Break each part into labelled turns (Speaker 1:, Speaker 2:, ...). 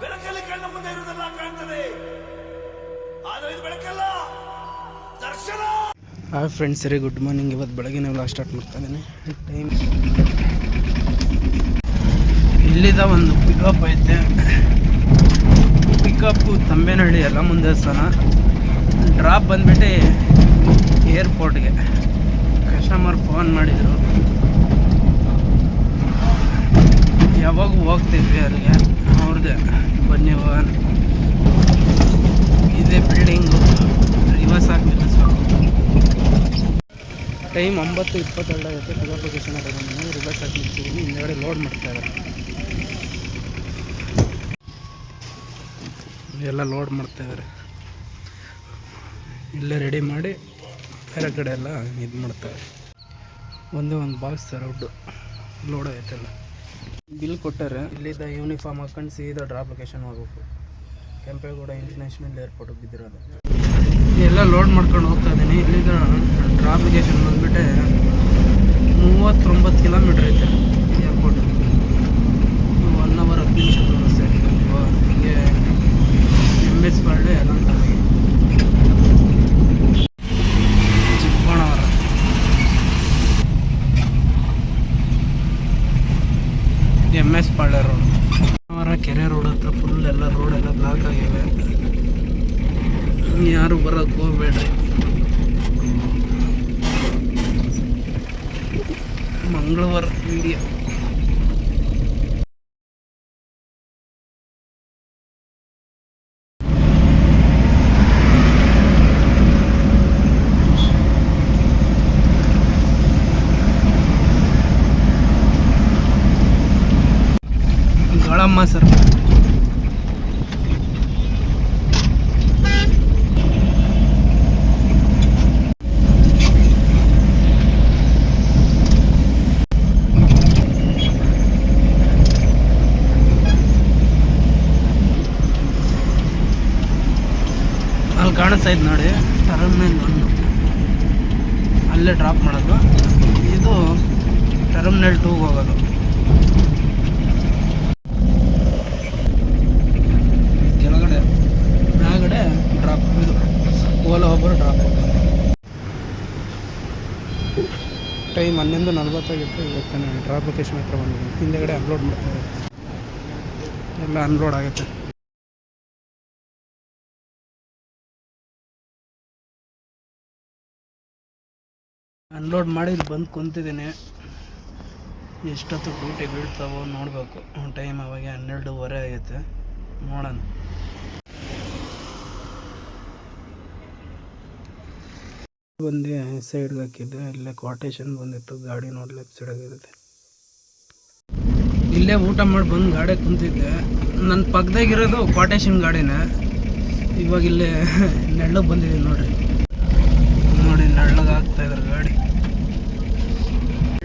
Speaker 1: ಬೆಳಕಲ್ಲಿ ಕಣ್ಣ ಮುಂದೆ ಇರುವುದೆಲ್ಲ ಕಾಣ್ತದೆ, ಆದರೆ ಇದು ಬೆಳಕಲ್ಲ, ದರ್ಶನ.
Speaker 2: ಹಾಯ್ ಫ್ರೆಂಡ್ಸ್, ಸರಿ ಗುಡ್ ಮಾರ್ನಿಂಗ್. ಇವತ್ತು ಬೆಳಗ್ಗೆ ವ್ಲಾಗ್ ಸ್ಟಾರ್ಟ್ ಮಾಡ್ತಾ ಇದ್ದೀನಿ. ಟೈಮ್ ಇಲ್ಲಿದ್ದ ಒಂದು ಪಿಕಪ್ ಐತೆ. ಪಿಕಪ್ಪು ತಂಬೇನಹಳ್ಳಿ ಎಲ್ಲ ಮುಂದೆ ಸ್ಥಾನ. ಡ್ರಾಪ್ ಬಂದ್ಬಿಟ್ಟು ಏರ್ಪೋರ್ಟ್ಗೆ. ಕಸ್ಟಮರ್ ಫೋನ್ ಮಾಡಿದರು, ಯಾವಾಗ ಹೋಗ್ತಿದ್ವಿ ಅಲ್ಲಿಗೆ. ಅವ್ರದ್ದೇ ಬನ್ನಿ ಹೋಗೋಣ, ಇದೇ ಬಿಲ್ಡಿಂಗು, ರಿವರ್ಸ್ ಹಾಕಿ ನಿಲ್ಲಿಸ್ಬೇಕು. ಟೈಮ್ 9:22 ಆಗುತ್ತೆ. ಪಿಕಪ್ ಲೊಕೇಶನ್ ತಗೊಂಡು ರಿವರ್ಸ್ ಹಾಕಿ ನಿಲ್ಸಿದ್ದೀನಿ. ಹಿಂದೆಗಡೆ ಲೋಡ್ ಮಾಡ್ತಾಯಿದ್ದಾರೆ, ಎಲ್ಲ ಲೋಡ್ ಮಾಡ್ತಾಯಿದ್ದಾರೆ. ಇಲ್ಲೇ ರೆಡಿ ಮಾಡಿ ಬೇರೆ ಕಡೆ ಎಲ್ಲ ಇದು ಮಾಡ್ತಾರೆ. ಒಂದೇ ಒಂದು ಬಾಕ್ಸ್ ರೌಡು ಲೋಡ್ ಆಯ್ತಲ್ಲ. ಬಿಲ್ ಕೊಟ್ಟಾರೆ. ಇಲ್ಲಿದ್ದ ಯೂನಿಫಾರ್ಮ್ ಹಾಕೊಂಡು ಸೀದಾ ಡ್ರಾಪ್ ಲೊಕೇಶನ್ ಹೋಗ್ಬೇಕು. ಕೆಂಪೇಗೌಡ ಇಂಟರ್ನ್ಯಾಷನಲ್ ಏರ್ಪೋರ್ಟಿಗೆ ಬಿದ್ದಿರೋದು. ಎಲ್ಲ ಲೋಡ್ ಮಾಡ್ಕೊಂಡು ಹೋಗ್ತಾ ಇದ್ದೀನಿ. ಇಲ್ಲಿಂದ ಡ್ರಾಪ್ ಲೊಕೇಶನ್ ಬಂದುಬಿಟ್ಟೆ 39 ಕಿಲೋಮೀಟ್ರ್ ಐತೆ ಏರ್ಪೋರ್ಟ್. 1 ಅವರ್ 10 ನಿಮಿಷ ತೋರಿಸ್ತೆ. ಹೀಗೆ MS ಪಾಳ್ಯ ಎಲ್ಲ ಚಿಕ್ಕಬಳ್ಳಾಪುರ. MS ಪಾಳ್ಯ ರೋಡ್, ಕೆರೆ ರೋಡ್ ಹತ್ರ ಫುಲ್ ಎಲ್ಲ ರೋಡೆಲ್ಲ ಬ್ಲಾಕ್ ಆಗಿವೆ. ಯಾರು ಬರೋಕ್ಕೆ ಹೋಗ್ಬೇಡ್ರಿ. ಮಂಗಳವಾರ ವಿಡಿಯೋ. ಗಳಮ್ಮ ಸರ್, ಅಲ್ಲಿ ಕಾಣಿಸ್ತಾ ಇದ್ದು ನೋಡಿ, ಟರ್ಮಿನಲ್ 1. ಅಲ್ಲೇ ಡ್ರಾಪ್ ಮಾಡೋದು. ಇದು ಟರ್ಮಿನಲ್ 2ಗೆ ಹೋಗೋದು. ಕೆಳಗಡೆ ಡ್ರಾಪ್, ಇದು ಓಲಾ ಒಬ್ಬರು ಡ್ರಾಪ್. ಟೈಮ್ 11:40 ಆಗಿತ್ತು. ಇವತ್ತು ಡ್ರಾಪ್ ಲೊಕೇಶನ್ ಹತ್ರ ಬಂದಿದ್ದೀನಿ. ಹಿಂದೆಗಡೆ ಅಪ್ಲೋಡ್ ಮಾಡ್ತಾರೆ, ಎಲ್ಲ ಅನ್ಲೋಡ್ ಆಗುತ್ತೆ. ಅನ್ಲೋಡ್ ಮಾಡಿ ಬಂದು ಕುಂತಿದ್ದೀನಿ. ಎಷ್ಟೊತ್ತು ಡ್ಯೂಟಿ ಬೀಳ್ತಾವೋ ನೋಡಬೇಕು. ಟೈಮ್ ಅವಾಗ 12:15 ಆಗೈತೆ. ನೋಡೋಣ. ಬಂದು ಸೈಡ್ಗೆ ಹಾಕಿದ್ದೆ. ಇಲ್ಲೇ ಕ್ವಾಟೇಶನ್ ಬಂದಿತ್ತು. ಗಾಡಿ ನೋಡ್ಲಿಕ್ಕೆ ಸೈಡಾಗಿರುತ್ತೆ. ಇಲ್ಲೇ ಊಟ ಮಾಡಿ ಬಂದು ಗಾಡಿ ಕುಂತಿದ್ದೆ. ನನ್ನ ಪಕ್ಕದಾಗಿರೋದು ಕ್ವಾಟೇಶನ್ ಗಾಡಿನೇ. ಇವಾಗ ಇಲ್ಲೇ ನೆಳ್ಳಗೆ ಬಂದಿದ್ದೀನಿ ನೋಡ್ರಿ. ನೋಡಿ, ನೆಳ್ಳಗೆ ಹಾಕ್ತಾಯಿದ್ದಾರೆ ಗಾಡಿ.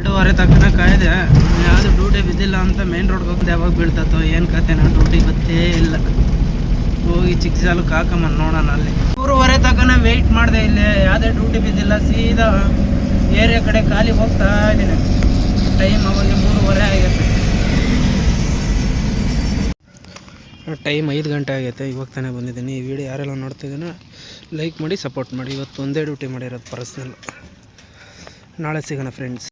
Speaker 2: 2:15 ತನಕ ಕಾಯ್ದೆ. ಯಾವುದು ಡ್ಯೂಟಿ ಬಿದ್ದಿಲ್ಲ ಅಂತ ಮೇನ್ ರೋಡ್ಗೆ ಹೋಗ್ದೆ. ಯಾವಾಗ ಬೀಳ್ತತ್ತೋ ಏನು ಕತೆ, ನಾನು ಡ್ಯೂಟಿ ಗೊತ್ತೇ ಇಲ್ಲ. ಹೋಗಿ ಚಿಕ್ಕ ಜಾಲಕ್ಕೆ ಹಾಕಮ್ಮನ್ ನೋಡೋಣ. ಅಲ್ಲಿ 3:15 ತನಕ ವೆಯ್ಟ್ ಮಾಡಿದೆ. ಇಲ್ಲಿ ಯಾವುದೇ ಡ್ಯೂಟಿ ಬಿದ್ದಿಲ್ಲ. ಸೀದಾ ಏರಿಯಾ ಕಡೆ ಖಾಲಿ ಹೋಗ್ತಾ ಇದ್ದೀನಿ. ಟೈಮ್ ಅವಾಗ 3:15 ಆಗೈತೆ. ಟೈಮ್ 5 ಗಂಟೆ ಆಗೈತೆ. ಇವಾಗ ತಾನೇ ಬಂದಿದ್ದೀನಿ. ಈ ವಿಡಿಯೋ ಯಾರೆಲ್ಲ ನೋಡ್ತಿದ್ದೀನೋ ಲೈಕ್ ಮಾಡಿ, ಸಪೋರ್ಟ್ ಮಾಡಿ. ಇವತ್ತು ಒಂದೇ ಡ್ಯೂಟಿ ಮಾಡಿರೋದು ಪರ್ಸ್ನಲ್. ನಾಳೆ ಸಿಗೋಣ ಫ್ರೆಂಡ್ಸ್.